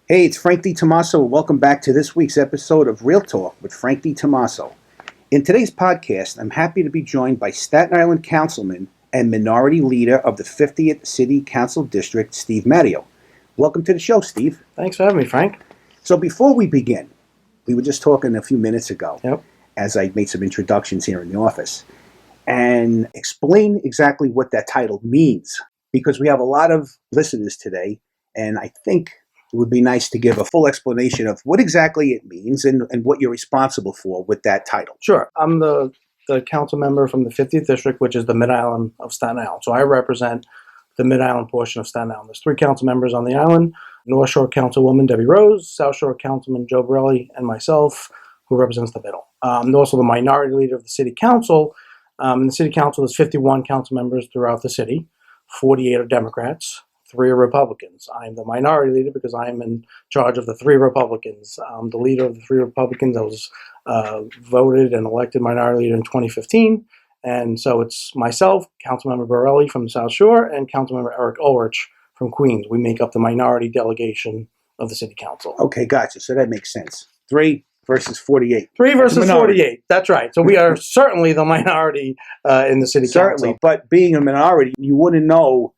Hey, it's Frank DiTommaso. Welcome back to this week's episode of Real Talk with Frank DiTommaso. In today's podcast, I'm happy to be joined by Staten Island Councilman and Minority Leader of the 50th City Council District, Steve Matteo. Welcome to the show, Steve. Thanks for having me, Frank. So before we begin, we were just talking a few minutes ago as I made some introductions here in the office, and explain exactly what that title means, because we have a lot of listeners today, and I think it would be nice to give a full explanation of what exactly it means and what you're responsible for with that title. Sure. I'm the council member from the 50th District, which is the Mid-Island of Staten Island. So I represent the Mid-Island portion of Staten Island. There's 3 council members on the island: North Shore Councilwoman Debbie Rose, South Shore Councilman Joe Borelli, and myself, who represents the middle. I'm also the minority leader of the City Council. In the City Council, there's 51 council members throughout the city. 48 are Democrats. 3 are Republicans. I'm the minority leader because I'm in charge of the 3 Republicans. I'm the leader of the 3 Republicans. I was voted and elected minority leader in 2015. And so it's myself, Councilmember Borelli from the South Shore, and Councilmember Eric Ulrich from Queens. We make up the minority delegation of the City Council. Okay, gotcha. So that makes sense. 3 versus 48. 3 versus 48. That's right. So we are certainly the minority in the City Council. Certainly, but being a minority, you wouldn't know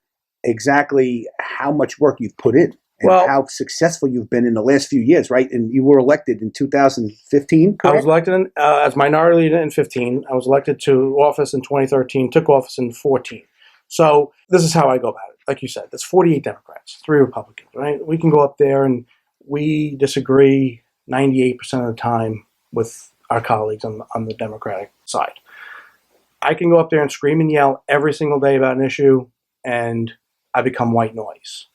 exactly how much work you've put in and how successful you've been in the last few years, right? And you were elected in 2015, correct? I was elected as minority leader in 15. I was elected to office in 2013, took office in 14. So this is how I go about it. Like you said, there's 48 Democrats, 3 Republicans, right? We can go up there and we disagree 98% of the time with our colleagues on the Democratic side. I can go up there and scream and yell every single day about an issue, and I become white noise.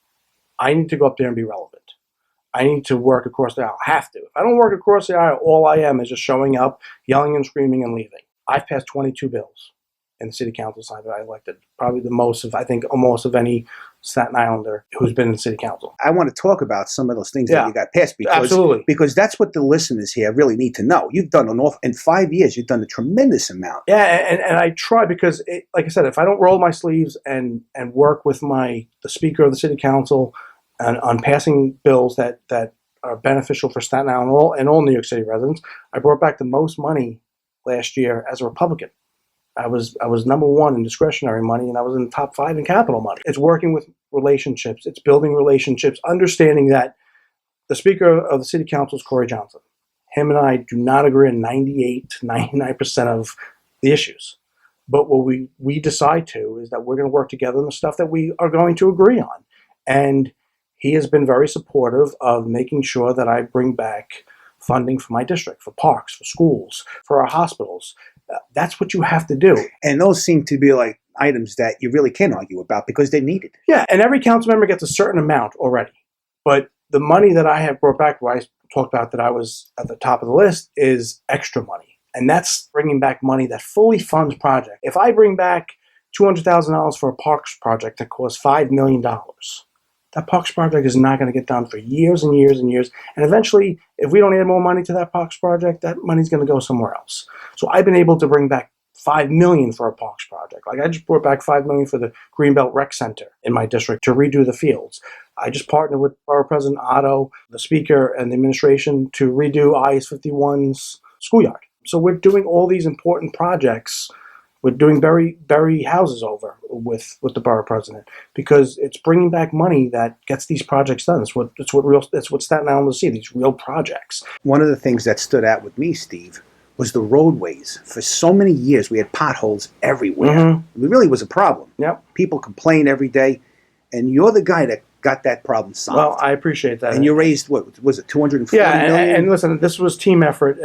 I need to go up there and be relevant. I need to work across the aisle. I have to. If I don't work across the aisle, all I am is just showing up, yelling and screaming and leaving. I've passed 22 bills in the City Council side that I elected. Probably the most of, I think, almost of any Staten Islander who's been in the City Council. I want to talk about some of those things that you got passed because that's what the listeners here really need to know. You've done in 5 years, you've done a tremendous amount. Yeah, and I try because, like I said, if I don't roll my sleeves and work with the Speaker of the City Council on passing bills that are beneficial for Staten Island and all New York City residents, I brought back the most money last year as a Republican. I was number 1 in discretionary money, and I was in the top 5 in capital money. It's working with relationships. It's building relationships, understanding that the Speaker of the City Council is Corey Johnson. Him and I do not agree on 98 to 99% of the issues. But what we decide to is that we're going to work together on the stuff that we are going to agree on. And he has been very supportive of making sure that I bring back funding for my district, for parks, for schools, for our hospitals. That's what you have to do. And those seem to be like items that you really can't argue about because they're needed. Yeah, and every council member gets a certain amount already. But the money that I have brought back, where I talked about that I was at the top of the list, is extra money. And that's bringing back money that fully funds projects. If I bring back $200,000 for a parks project that costs $5 million, that parks project is not going to get done for years and years and years. And eventually, if we don't add more money to that parks project, that money's going to go somewhere else. So I've been able to bring back $5 million for a parks project. Like I just brought back $5 million for the Greenbelt Rec Center in my district to redo the fields. I just partnered with Borough President Otto, the Speaker, and the administration to redo IS-51's schoolyard. So we're doing all these important projects. We're doing Berry houses over with the Borough President because it's bringing back money that gets these projects done. It's what Staten Island will see, these real projects. One of the things that stood out with me, Steve, was the roadways. For so many years, we had potholes everywhere. Mm-hmm. It really was a problem. Yep. People complain every day, and you're the guy that got that problem solved. Well, I appreciate that. And you raised, what was it, $240 million? And listen, this was team effort.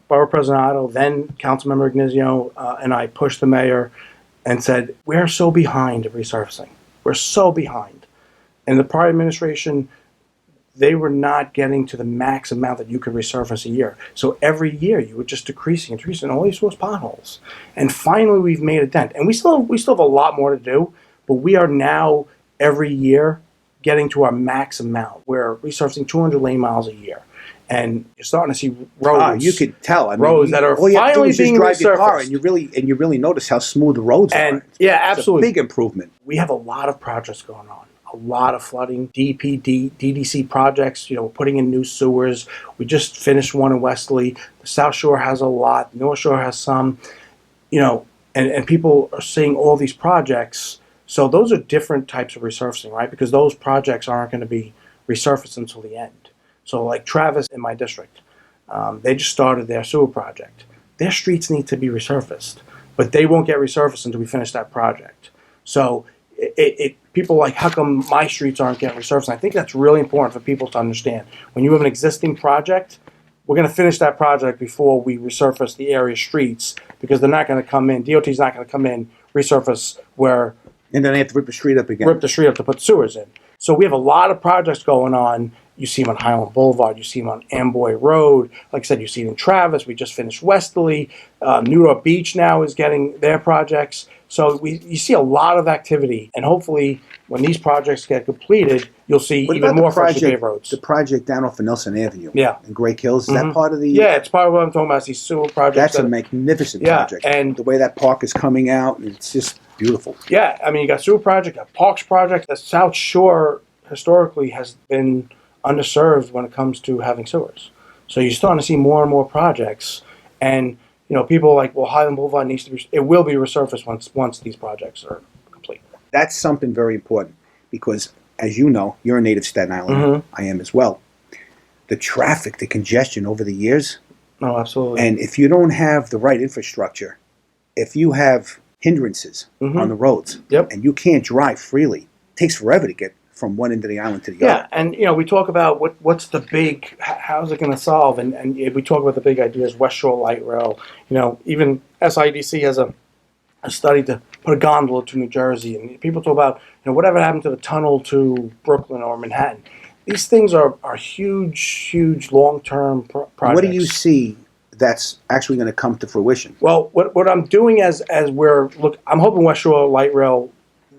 Borough President Otto, then Councilmember Ignazio, and I pushed the mayor and said, we're so behind at resurfacing. We're so behind. In the prior administration, they were not getting to the max amount that you could resurface a year. So every year you were just decreasing, and all you saw was potholes. And finally we've made a dent. And we still have a lot more to do, but we are now every year getting to our max amount. We're resurfacing 200 lane miles a year. And you're starting to see roads. You could tell. I mean, roads that are all you finally have to do is being just drive your car, resurfaced. and you really notice how smooth the roads are. Yeah, absolutely. It's a big improvement. We have a lot of projects going on. A a lot of flooding. DPD, DDC projects, putting in new sewers. We just finished one in Westerly. The South Shore has a lot. The North Shore has some, and people are seeing all these projects. So those are different types of resurfacing, right? Because those projects aren't going to be resurfaced until the end. So like Travis in my district, they just started their sewer project. Their streets need to be resurfaced, but they won't get resurfaced until we finish that project. So people like, how come my streets aren't getting resurfaced? And I think that's really important for people to understand. When you have an existing project, we're going to finish that project before we resurface the area streets, because they're not going to come in. DOT's not going to come in, resurface where... And then they have to rip the street up again. Rip the street up to put sewers in. So we have a lot of projects going on. You see them on Highland Boulevard. You see them on Amboy Road. Like I said, you see it in Travis. We just finished Westerly. Newport Beach now is getting their projects. So you see a lot of activity. And hopefully, when these projects get completed, you'll see even more freshly paved roads. The project down off of Nelson Avenue in Great Hills, is that part of the... Yeah, it's part of what I'm talking about. It's these sewer projects. That's a magnificent project. And the way that park is coming out, it's just beautiful. Yeah, I mean, you got sewer project, got parks project. The South Shore historically has been underserved when it comes to having sewers. So you're starting to see more and more projects, and people are like, well, Highland Boulevard needs to be. It will be resurfaced once these projects are complete. That's something very important because, as you know, you're a native Staten Island. I am as well. The traffic, the congestion over the years. Oh, absolutely. And if you don't have the right infrastructure, if you have hindrances on the roads, and you can't drive freely, it takes forever to get from one end of the island to the other. Yeah, and we talk about what's the big, how's it going to solve, and we talk about the big ideas, West Shore Light Rail. Even SIDC has a study to put a gondola to New Jersey, and people talk about whatever happened to the tunnel to Brooklyn or Manhattan. These things are huge long-term projects. What do you see that's actually going to come to fruition? Well, what I'm doing I'm hoping West Shore Light Rail,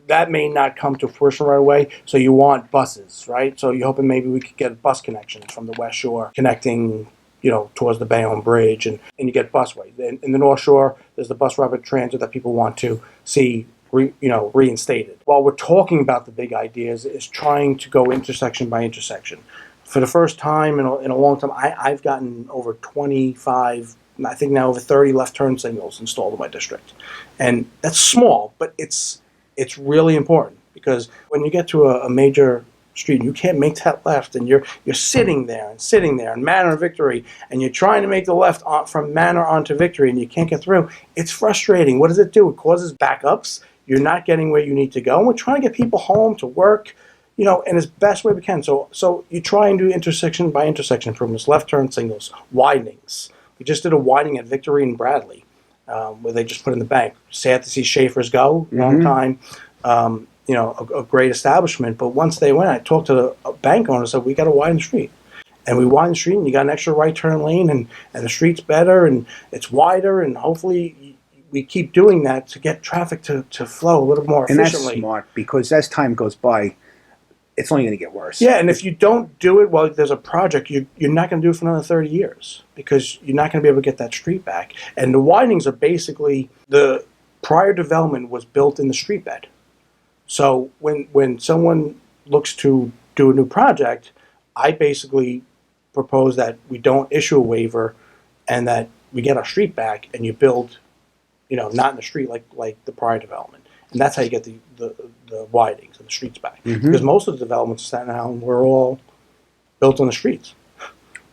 that may not come to fruition right away. So you want buses, right? So you're hoping maybe we could get bus connections from the West Shore connecting, towards the Bayonne Bridge, and you get busways. In the North Shore, there's the bus rapid transit that people want to see reinstated. While we're talking about the big ideas, is trying to go intersection by intersection. For the first time in a long time, I've gotten over 25, I think now over 30 left turn signals installed in my district. And that's small, but it's really important, because when you get to a major street and you can't make that left, and you're sitting there and Manor and Victory, and you're trying to make the left from Manor onto Victory and you can't get through, it's frustrating. What does it do? It causes backups. You're not getting where you need to go. And we're trying to get people home to work, in as best way we can. So you try and do intersection by intersection improvements, left turn signals, widenings. We just did a widening at Victory and Bradley, where they just put in the bank. Sad to see Schaefer's go, long time, a great establishment. But once they went, I talked to the bank owner and said, we got to widen the street. And we widen the street, and you got an extra right turn lane, and the street's better, and it's wider, and hopefully we keep doing that to get traffic to flow a little more efficiently. And that's smart, because as time goes by, it's only going to get worse. Yeah, and if you don't do it while there's a project, you're not going to do it for another 30 years, because you're not going to be able to get that street back. And the widenings are basically, the prior development was built in the street bed. So when someone looks to do a new project, I basically propose that we don't issue a waiver, and that we get our street back, and you build, not in the street like the prior development. And that's how you get the widenings and the streets back. Because most of the developments in Staten Island were all built on the streets.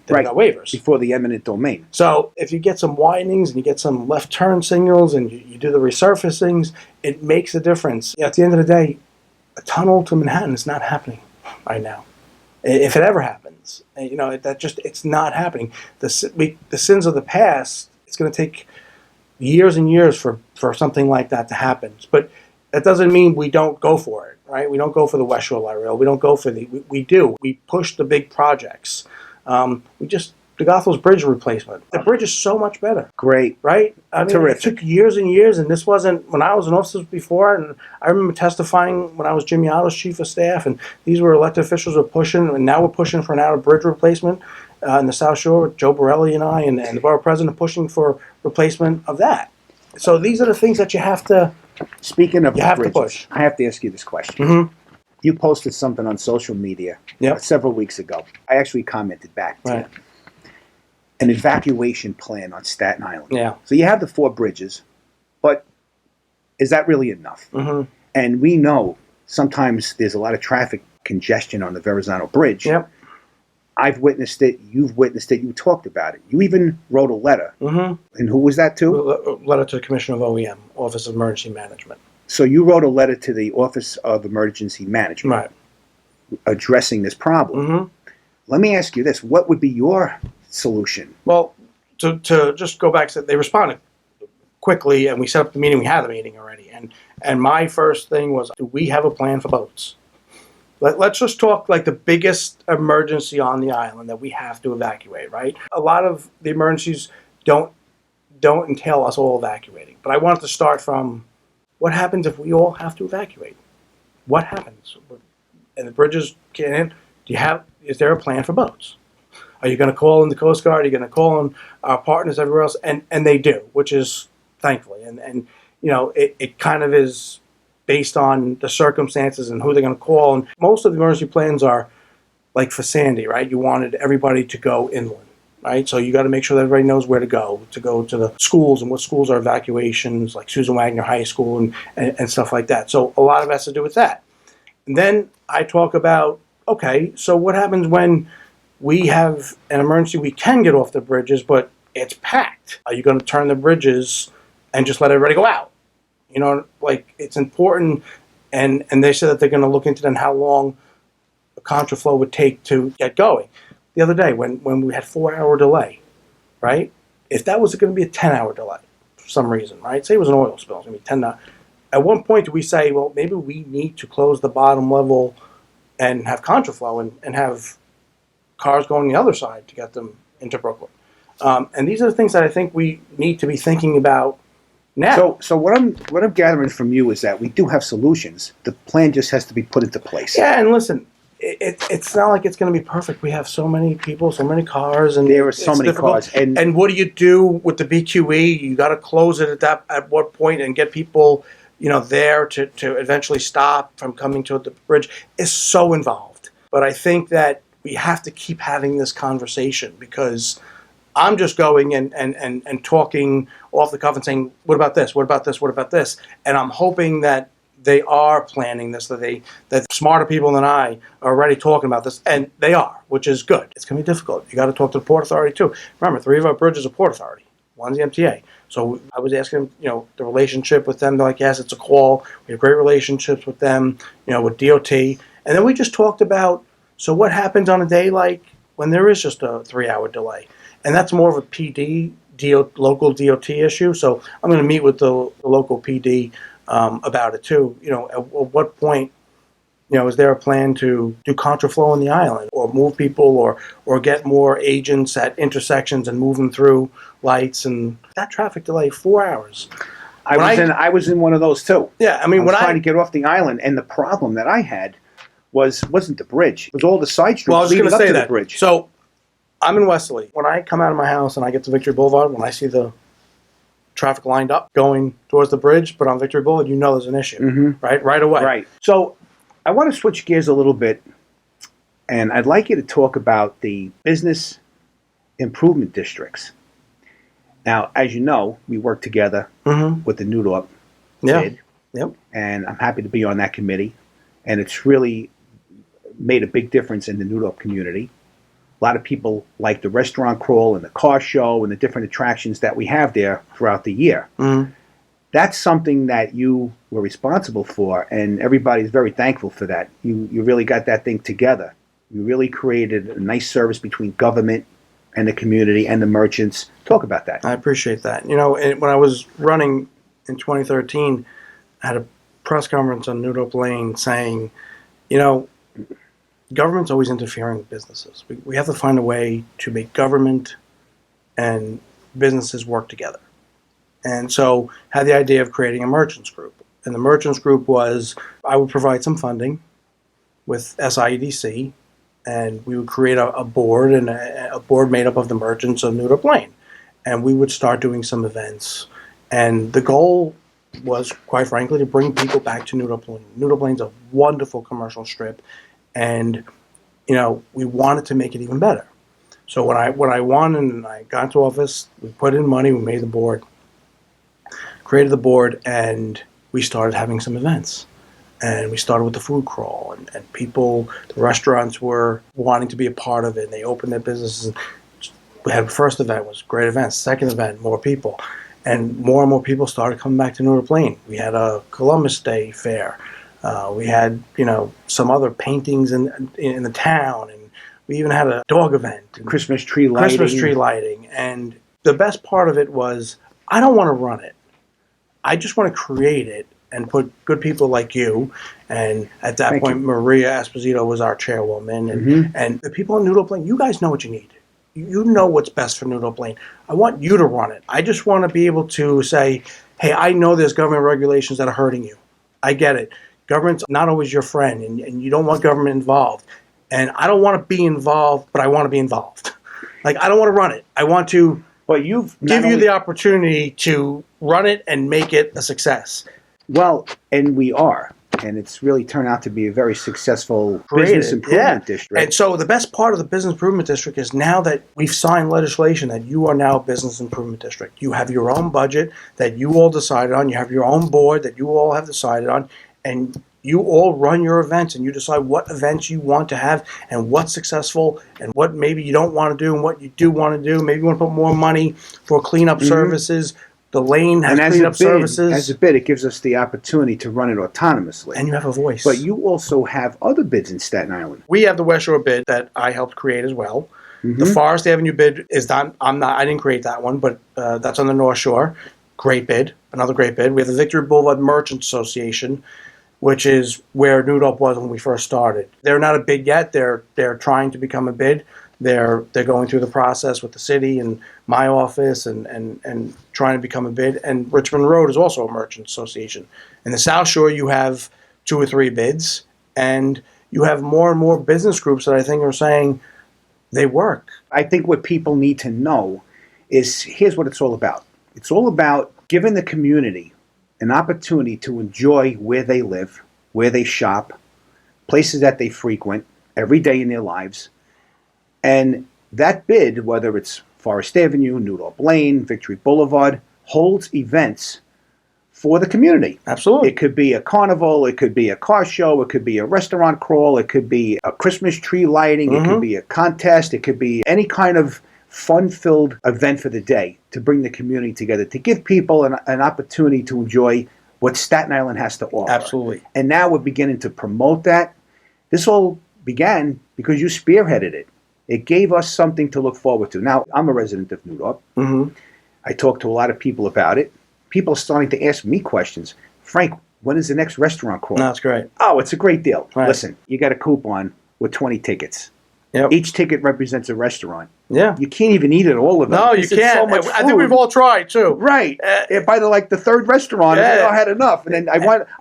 They got waivers. Before the eminent domain. So if you get some widenings and you get some left turn signals and you do the resurfacings, it makes a difference. At the end of the day, a tunnel to Manhattan is not happening right now. If it ever happens, it's not happening. The sins of the past, it's going to take years and years for something like that to happen. But that doesn't mean we don't go for it, right? We don't go for the West Shore Light Rail. We don't go for we do. We push the big projects. The Goethals Bridge replacement. The bridge is so much better. Great. Right? I mean, terrific. It took years and years, and this wasn't, when I was in office before, and I remember testifying when I was Jim Yato's chief of staff, and these were elected officials who were pushing, and now we're pushing for an outer bridge replacement in the South Shore, with Joe Borelli and I, and the borough president pushing for replacement of that. So these are the things that you have to, Speaking of you have to bridges, push. I have to ask you this question. You posted something on social media several weeks ago. I actually commented back to you. An evacuation plan on Staten Island. Yeah. So you have the 4 bridges, but is that really enough? Mm-hmm. And we know sometimes there's a lot of traffic congestion on the Verrazano Bridge. Yep. I've witnessed it. You've witnessed it. You talked about it. You even wrote a letter. Mm-hmm. And who was that to? A letter to the Commissioner of OEM, Office of Emergency Management. So you wrote a letter to the Office of Emergency Management, right, addressing this problem. Mm-hmm. Let me ask you this: what would be your solution? Well, to just go back, they responded quickly, and we set up the meeting. We had the meeting already, and my first thing was, do we have a plan for boats? Let's just talk like the biggest emergency on the island that we have to evacuate, right? A lot of the emergencies don't entail us all evacuating, but I wanted to start from what happens if we all have to evacuate? What happens? And the bridges can't. Is there a plan for boats? Are you going to call in the Coast Guard? Are you going to call in our partners everywhere else? And they do, which is thankfully. And you know, it kind of is based on the circumstances and who they're going to call. And most of the emergency plans are like for Sandy, right? You wanted everybody to go inland, right? So you got to make sure that everybody knows where to go to the schools and what schools are evacuations, like Susan Wagner High School and stuff like that. So a lot of it has to do with that. And then I talk about, okay, so what happens when we have an emergency, we can get off the bridges, but it's packed. Are you going to turn the bridges and just let everybody go out? You know, like it's important. And they said that they're going to look into then how long a contraflow would take to get going. The other day when we had 4-hour delay, right? If that was going to be a 10-hour delay for some reason, right? Say it was an oil spill, it's going to be 10 hours. At one point, do we say, well, maybe we need to close the bottom level and have contraflow and have cars going the other side to get them into Brooklyn? And these are the things that I think we need to be thinking about now. So what I'm gathering from you is that we do have solutions. The plan just has to be put into place. Yeah, and listen, it's not like it's going to be perfect. We have so many people, so many cars, and there are so many cars. And what do you do with the BQE? You got to close it at what point and get people, you know, there to eventually stop from coming to the bridge is so involved. But I think that we have to keep having this conversation, because I'm just going and talking off the cuff and saying, what about this? What about this? What about this? And I'm hoping that they are planning this, that smarter people than I are already talking about this, and they are, which is good. It's going to be difficult. You got to talk to the Port Authority too. Remember, 3 of our bridges are Port Authority. One's the MTA. So I was asking them, you know, the relationship with them. They're like, yes, it's a call. We have great relationships with them, you know, with DOT. And then we just talked about, so what happens on a day like when there is just a 3-hour delay? And that's more of a PD, local DOT issue. So I'm going to meet with the local PD about it too. You know, at what point, you know, is there a plan to do contraflow on the island, or move people, or get more agents at intersections and move them through lights? And that traffic delay, 4 hours. I was in one of those too. Yeah, I mean, I was trying to get off the island, and the problem that I had wasn't the bridge. It was all the side streets leading up to the bridge. So I'm in Westerly. When I come out of my house and I get to Victory Boulevard, when I see the traffic lined up going towards the bridge, but on Victory Boulevard, you know there's an issue, right away. Right. So I want to switch gears a little bit, and I'd like you to talk about the business improvement districts. Now, as you know, we work together with the NUDOP bid, and I'm happy to be on that committee, and it's really made a big difference in the NUDOP community. A lot of people like the restaurant crawl and the car show and the different attractions that we have there throughout the year. That's something that you were responsible for, and everybody's very thankful for that. You really got that thing together. You really created a nice service between government and the community and the merchants. Talk about that. I appreciate that. You know, when I was running in 2013, I had a press conference on NUDOP Lane saying, you know, government's always interfering with businesses. We have to find a way to make government and businesses work together. And so had the idea of creating a merchants group. And the merchants group was, I would provide some funding with SIEDC, and we would create a board, and a board made up of the merchants of NUDOP Lane. And we would start doing some events. And the goal was, quite frankly, to bring people back to Noodle Plain. Noodle Plain's a wonderful commercial strip, and we wanted to make it even better. So when I won and I got into office, we put in money, we made the board, created the board, and we started having some events. And we started with the food crawl, and people, the restaurants were wanting to be a part of it, and they opened their businesses. We had the first event, was a great event. Second event, more people. And more people started coming back to Noodle Plain. We had a Columbus Day fair. We had, some other paintings in the town, and we even had a dog event. Christmas tree lighting. And the best part of it was, I don't want to run it. I just want to create it and put good people like you. And at that point, Maria Esposito was our chairwoman. And the people in Noodle Plain, you guys know what you need. You know what's best for Noodle Plain. I want you to run it. I just want to be able to say, hey, I know there's government regulations that are hurting you. I get it. Government's not always your friend, and you don't want government involved. And I don't want to be involved, but I want to be involved. Like, I don't want to run it. I want to give you the opportunity to run it and make it a success. Well, and we are. And it's really turned out to be a very successful business improvement district. And so the best part of the business improvement district is now that we've signed legislation that you are now a business improvement district. You have your own budget that you all decided on. You have your own board that you all have decided on. And you all run your events, and you decide what events you want to have and what's successful and what maybe you don't want to do and what you do want to do. Maybe you want to put more money for cleanup services. The lane has cleanup services. As a bid, it gives us the opportunity to run it autonomously. And you have a voice. But you also have other bids in Staten Island. We have the West Shore bid that I helped create as well. The Forest Avenue bid is not, I didn't create that one, but that's on the North Shore. Great bid, another great bid. We have the Victory Boulevard Merchants Association, which is where Noodle was when we first started. They're not a bid yet. They're trying to become a bid. They're going through the process with the city and my office and trying to become a bid. And Richmond Road is also a merchant association. In the South Shore, you have 2 or 3 bids, and you have more and more business groups that I think are saying they work. I think what people need to know is, here's what it's all about. It's all about giving the community an opportunity to enjoy where they live, where they shop, places that they frequent every day in their lives. And that bid, whether it's Forest Avenue, Noodle Lane, Victory Boulevard, holds events for the community. Absolutely. It could be a carnival, it could be a car show, it could be a restaurant crawl, it could be a Christmas tree lighting, it could be a contest, it could be any kind of fun-filled event for the day to bring the community together, to give people an opportunity to enjoy what Staten Island has to offer. Absolutely. And now we're beginning to promote that. This all began because you spearheaded it. It gave us something to look forward to. Now, I'm a resident of New York. I talk to a lot of people about it. People are starting to ask me questions. Frank, when is the next restaurant crawl? No, that's great. Oh, it's a great deal. Right. Listen, you got a coupon with 20 tickets. Yep. Each ticket represents a restaurant. Yeah. You can't even eat at all of them. No, you can't. So much I think we've all tried, too. Right. By the third restaurant, I had enough. And then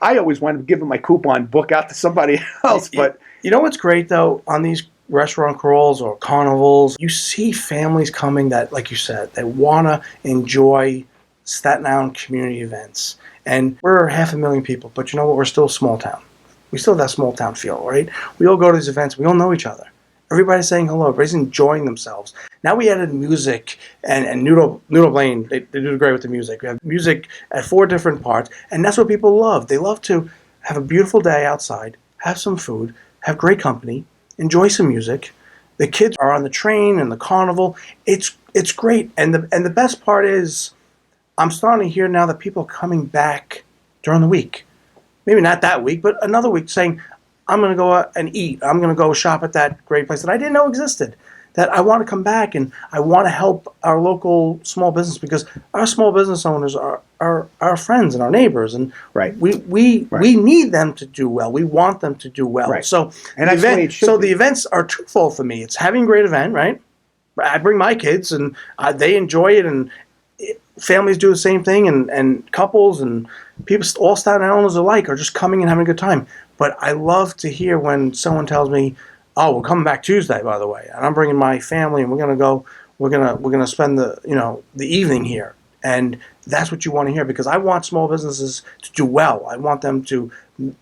I always wanted to give my coupon book out to somebody else. But you know what's great, though, on these restaurant crawls or carnivals, you see families coming that, like you said, they want to enjoy Staten Island community events. And we're 500,000 people, but you know what? We're still a small town. We still have that small town feel, right? We all go to these events. We all know each other. Everybody's saying hello. Everybody's enjoying themselves. Now we added music, and Noodle Lane, they do great with the music. We have music at 4 different parts, and that's what people love. They love to have a beautiful day outside, have some food, have great company, enjoy some music. The kids are on the train and the carnival. It's great. And the best part is, I'm starting to hear now that people are coming back during the week. Maybe not that week, but another week, saying, I'm going to go out and eat. I'm going to go shop at that great place that I didn't know existed. That I want to come back and I want to help our local small business, because our small business owners are our friends and our neighbors, and we need them to do well. We want them to do well. Right. So the events are twofold for me. It's having a great event, right? I bring my kids and they enjoy it, and families do the same thing, and couples and people, all Staten Islanders alike, are just coming and having a good time. But I love to hear when someone tells me, "Oh, we're coming back Tuesday, by the way, and I'm bringing my family, and we're gonna spend the evening here." And that's what you want to hear, because I want small businesses to do well. I want them to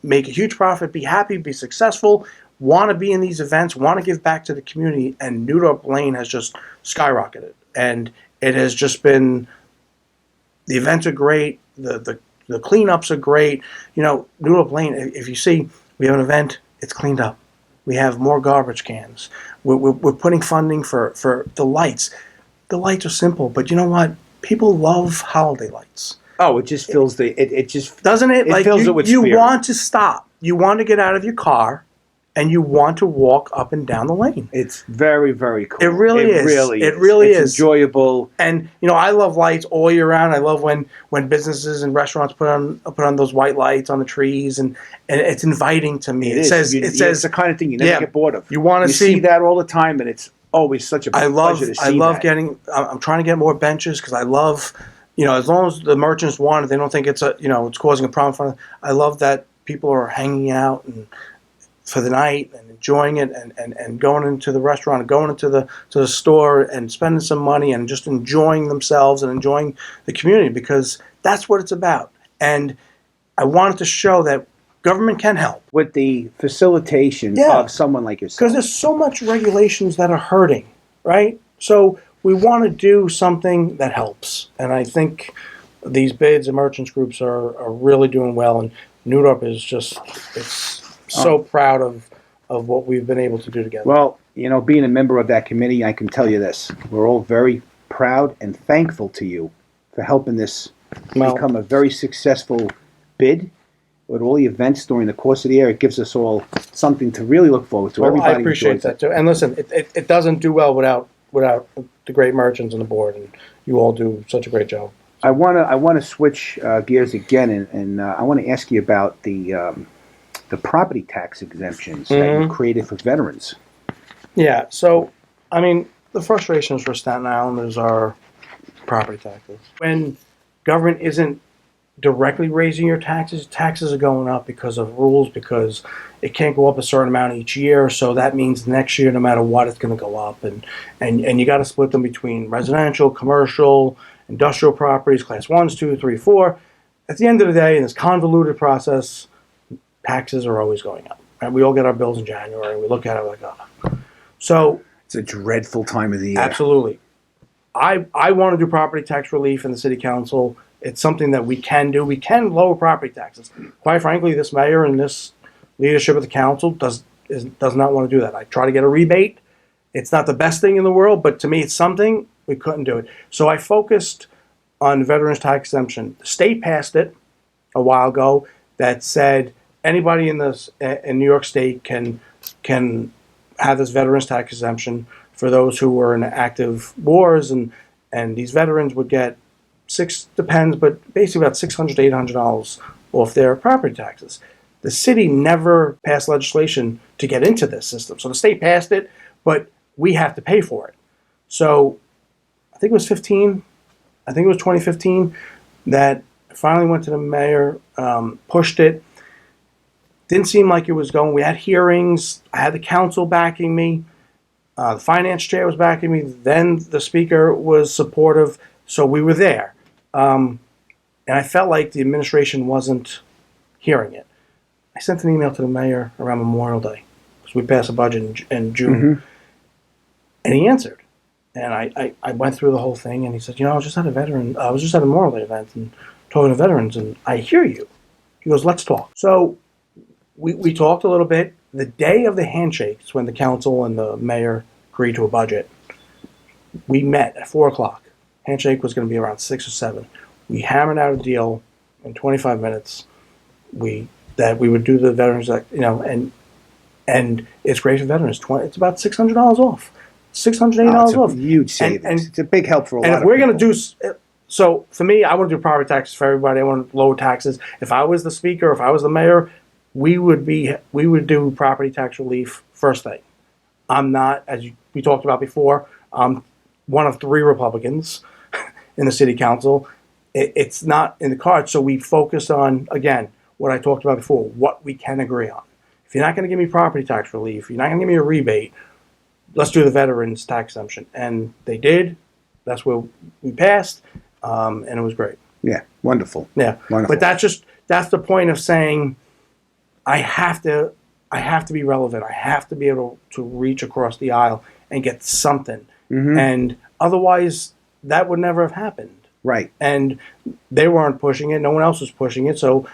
make a huge profit, be happy, be successful, want to be in these events, want to give back to the community. And New Dorp Lane has just skyrocketed. And it has just been, the events are great, the cleanups are great. You know, New Dorp Lane, if you see, we have an event, it's cleaned up. We have more garbage cans. We're putting funding for the lights. The lights are simple, but you know what? People love holiday lights. Oh, it just fills it just doesn't it? Like fills it with you spirit. want to stop. You want to get out of your car, and you want to walk up and down the lane. It's very, very cool. It really is. It really is. It's enjoyable. And you know, I love lights all year round. I love when businesses and restaurants put on those white lights on the trees, and it's inviting to me. It says it's the kind of thing you never get bored of. You want to see that all the time, and it's always such a pleasure to see. I love getting. I'm trying to get more benches because I love, you know, as long as the merchants want it, they don't think it's it's causing a problem for them. I love that people are hanging out and for the night and enjoying it, and going into the restaurant and going into the store and spending some money and just enjoying themselves and enjoying the community, because that's what it's about. And I wanted to show that government can help with the facilitation of someone like yourself. Because there's so much regulations that are hurting, right? So we want to do something that helps. And I think these bids and merchants groups are really doing well. And New Dorp is just, it's so proud of what we've been able to do together. Well, you know, being a member of that committee, I can tell you this. We're all very proud and thankful to you for helping this become a very successful bid. With all the events during the course of the year, it gives us all something to really look forward to. Well, I appreciate that too. And listen, it doesn't do well without the great merchants on the board, and you all do such a great job. I want to switch gears again, and I want to ask you about the property tax exemptions that you created for veterans. Yeah. So, I mean, the frustrations for Staten Islanders are property taxes. When government isn't directly raising your taxes are going up because of rules, because it can't go up a certain amount each year. So that means next year, no matter what, it's going to go up. And you got to split them between residential, commercial, industrial properties, class 1s, 2, 3, 4. At the end of the day, in this convoluted process, taxes are always going up. And we all get our bills in January, and we look at it like, oh. So it's a dreadful time of the year. Absolutely. I want to do property tax relief in the city council. It's something that we can do. We can lower property taxes. Quite frankly, this mayor and this leadership of the council does not want to do that. I try to get a rebate. It's not the best thing in the world, but to me, it's something. We couldn't do it. So I focused on veterans tax exemption. The state passed it a while ago that said anybody in New York State can have this veterans tax exemption for those who were in active wars, and these veterans would get depends, but basically about $600 to $800 off their property taxes. The city never passed legislation to get into this system. So the state passed it, but we have to pay for it. So I think it was 2015 that I finally went to the mayor, pushed it. Didn't seem like it was going. We had hearings. I had the council backing me. The finance chair was backing me. Then the speaker was supportive. So we were there. And I felt like the administration wasn't hearing it. I sent an email to the mayor around Memorial Day, because we passed a budget in June, and he answered. And I went through the whole thing, and he said, I was just at a Memorial Day event and talking to veterans, and I hear you. He goes, let's talk. So we talked a little bit. The day of the handshakes, when the council and the mayor agreed to a budget, we met at 4 o'clock. Handshake was going to be around 6 or 7. We hammered out a deal in 25 minutes. That we would do the veterans, and it's great for veterans. It's about $600 off, $680 off. Huge savings. It's a big help for a lot of people. And if we're going to do so, for me, I want to do property taxes for everybody. I want to lower taxes. If I was the speaker, if I was the mayor, we would do property tax relief first thing. I'm not, as we talked about before, I'm one of 3 Republicans in the city council. It's not in the cards, so we focused on, again, what I talked about before, what we can agree on. If you're not going to give me property tax relief, you're not going to give me a rebate, let's do the veterans tax exemption. And they did. That's where we passed. and it was great. Yeah, wonderful. Yeah, Wonderful. but that's the point of saying I have to be relevant. I have to be able to reach across the aisle and get something, and otherwise that would never have happened. Right. And they weren't pushing it. No one else was pushing it. So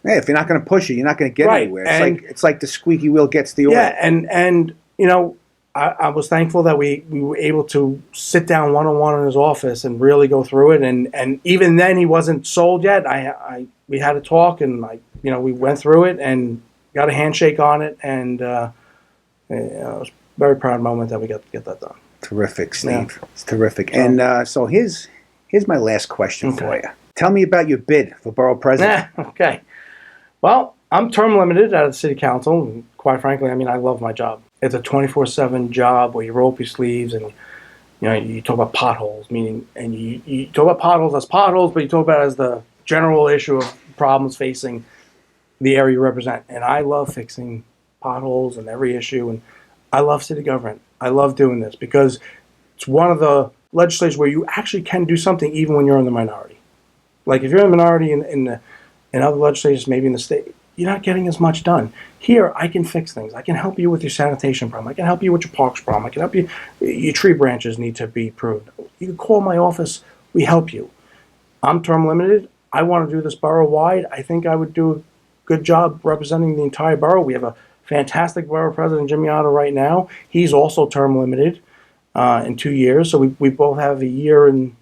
hey, if you're not going to push it, you're not going to get Right. anywhere. And- It's like the squeaky wheel gets the oil. yeah, and you know, I was thankful that we were able to sit down one-on-one in his office and really go through it. And even then, he wasn't sold yet. We had a talk, and we went through it and got a handshake on it, and it was a very proud moment that we got to get that done. Terrific, Steve. Yeah. It's terrific. And so here's my last question for you. Tell me about your bid for borough president. Okay. Well, I'm term limited out of the city council. And quite frankly, I love my job. It's a 24/7 job where you roll up your sleeves and you talk about potholes, and you talk about potholes as potholes, but you talk about it as the general issue of problems facing the area you represent. And I love fixing potholes and every issue, and I love city government. I love doing this because it's one of the legislatures where you actually can do something even when you're in the minority. Like if you're in the minority in other legislatures, maybe in the state, you're not getting as much done. Here, I can fix things. I can help you with your sanitation problem. I can help you with your parks problem. I can help you. Your tree branches need to be pruned. You can call my office. We help you. I'm term limited. I want to do this borough-wide. I think I would do a good job representing the entire borough. We have a fantastic borough president, Jimmy Otto, right now. He's also term limited in 2 years. So we both have a year and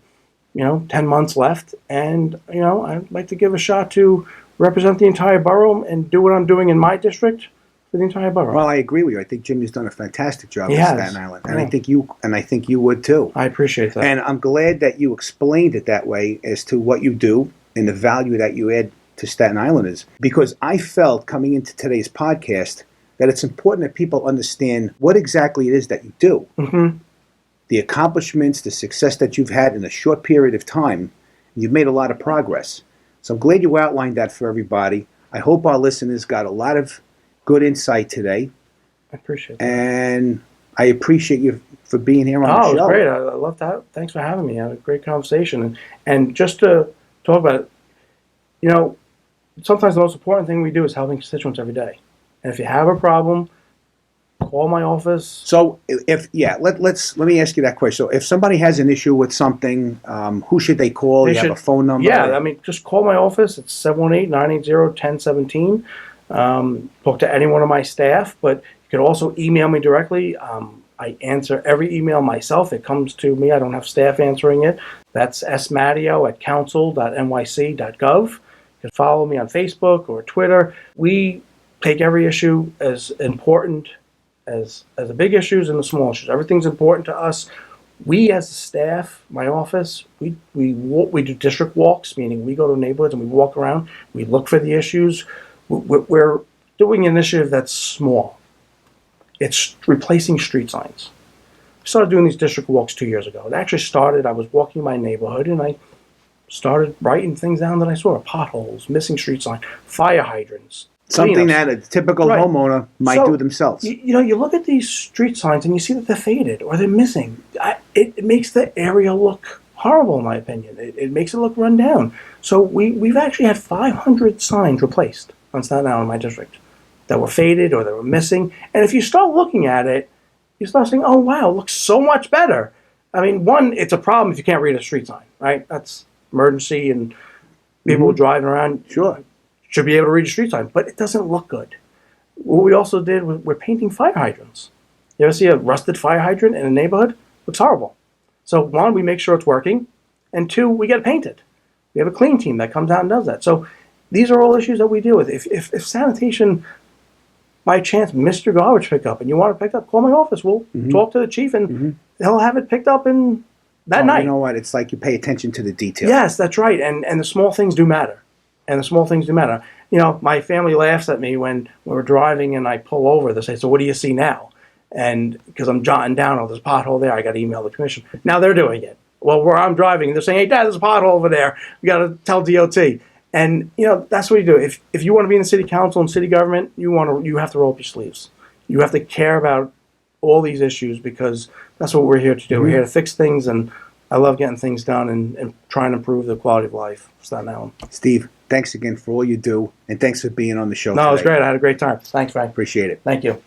10 months left. And I'd like to give a shot to represent the entire borough and do what I'm doing in my district for the entire borough. Well, I agree with you. I think Jimmy's done a fantastic job He in has. Staten Island, and Yeah. I think you would too. I appreciate that. And I'm glad that you explained it that way as to what you do and the value that you add to Staten Islanders. Because I felt coming into today's podcast that it's important that people understand what exactly it is that you do. Mm-hmm. The accomplishments, the success that you've had in a short period of time. You've made a lot of progress. So I'm glad you outlined that for everybody. I hope our listeners got a lot of good insight today. I appreciate that. And I appreciate you for being here on the Oh, show. it was great. I love that. Thanks for having me. I had a great conversation. And just to talk about it, sometimes the most important thing we do is helping constituents every day. And if you have a problem, call my office. So let me ask you that question. So if somebody has an issue with something, who should they call? They You should- have a phone number? Yeah, just call my office. It's 718-980-1017. Talk to any one of my staff, but you can also email me directly. I answer every email myself. It comes to me. I don't have staff answering it. That's smatteo@council.nyc.gov. You can follow me on Facebook or Twitter. We take every issue as important as the big issues and the small issues. Everything's important to us. We as a staff, my office, we do district walks, meaning we go to neighborhoods and we walk around. We look for the issues. We're doing an initiative that's small. It's replacing street signs. We started doing these district walks 2 years ago. It actually started, I was walking my neighborhood and I started writing things down that I saw. Potholes, missing street sign, fire hydrants. Something cleanups. that a typical Right. homeowner might So, do themselves. You look at these street signs and you see that they're faded or they're missing. It makes the area look horrible, in my opinion. It makes it look run down. So we've actually had 500 signs replaced on Staten Island in my district that were faded or that were missing. And if you start looking at it, you start saying, oh, wow, it looks so much better. One, it's a problem if you can't read a street sign, right? That's emergency and people driving around. Sure. Should be able to read a street sign, but it doesn't look good. What we also did was we're painting fire hydrants. You ever see a rusted fire hydrant in a neighborhood? It looks horrible. So one, we make sure it's working, and two, we get it painted. We have a clean team that comes out and does that. So these are all issues that we deal with. If sanitation, by chance, missed your garbage pickup and you want it picked up, call my office. We'll talk to the chief and he'll have it picked up in that night. You know what? It's like you pay attention to the details. Yes, that's right. And the small things do matter. My family laughs at me when we're driving and I pull over. They say, so what do you see now? And because I'm jotting down, oh, there's a pothole there. I got to email the commission. Now they're doing it. Well, where I'm driving, they're saying, hey, Dad, there's a pothole over there. We got to tell DOT. And, that's what you do. If you want to be in the city council and city government, you have to roll up your sleeves. You have to care about all these issues because that's what we're here to do. We're here to fix things and I love getting things done and trying to improve the quality of life for Staten Island. Steve, thanks again for all you do, and thanks for being on the show No, it was today. great. I had a great time. Thanks, Frank. Appreciate it. Thank you.